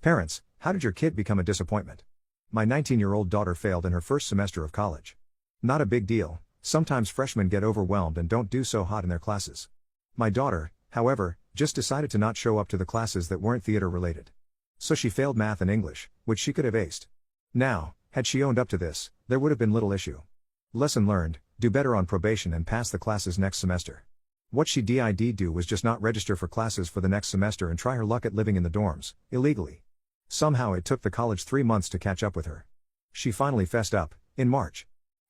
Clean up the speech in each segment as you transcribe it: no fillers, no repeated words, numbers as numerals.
Parents, how did your kid become a disappointment? My 19-year-old daughter failed in her first semester of college. Not a big deal, sometimes freshmen get overwhelmed and don't do so hot in their classes. My daughter, however, just decided to not show up to the classes that weren't theater related. So she failed math and English, which she could have aced. Now, had she owned up to this, there would have been little issue. Lesson learned, do better on probation and pass the classes next semester. What she did do was just not register for classes for the next semester and try her luck at living in the dorms, illegally. Somehow it took the college 3 months to catch up with her. She finally fessed up, in March.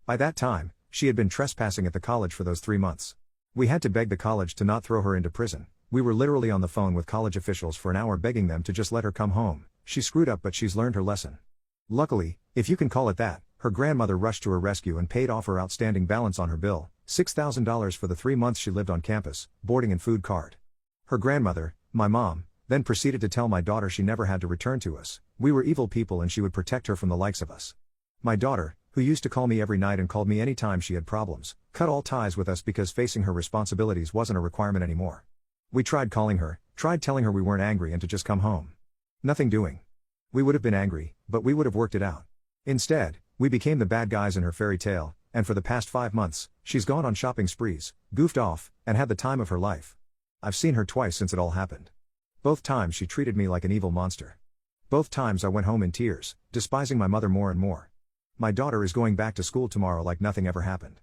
By that time, she had been trespassing at the college for those 3 months. We had to beg the college to not throw her into prison. We were literally on the phone with college officials for an hour begging them to just let her come home. She screwed up, but she's learned her lesson. Luckily, if you can call it that, her grandmother rushed to her rescue and paid off her outstanding balance on her bill, $6,000 for the 3 months she lived on campus, boarding and food card. Her grandmother, my mom, then proceeded to tell my daughter she never had to return to us. We were evil people and she would protect her from the likes of us. My daughter, who used to call me every night and called me any time she had problems, cut all ties with us because facing her responsibilities wasn't a requirement anymore. We tried calling her, tried telling her we weren't angry and to just come home. Nothing doing. We would have been angry, but we would have worked it out. Instead, we became the bad guys in her fairy tale, and for the past 5 months, she's gone on shopping sprees, goofed off, and had the time of her life. I've seen her twice since it all happened. Both times she treated me like an evil monster. Both times I went home in tears, despising my mother more and more. My daughter is going back to school tomorrow like nothing ever happened.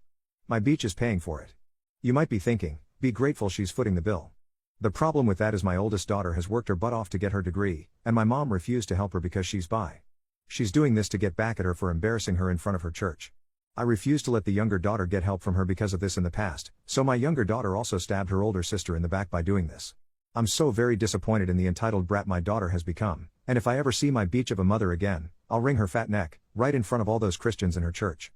My beach is paying for it. You might be thinking, be grateful she's footing the bill. The problem with that is my oldest daughter has worked her butt off to get her degree, and my mom refused to help her because she's bi. She's doing this to get back at her for embarrassing her in front of her church. I refused to let the younger daughter get help from her because of this in the past, so my younger daughter also stabbed her older sister in the back by doing this. I'm so very disappointed in the entitled brat my daughter has become, and if I ever see my beach of a mother again, I'll wring her fat neck, right in front of all those Christians in her church.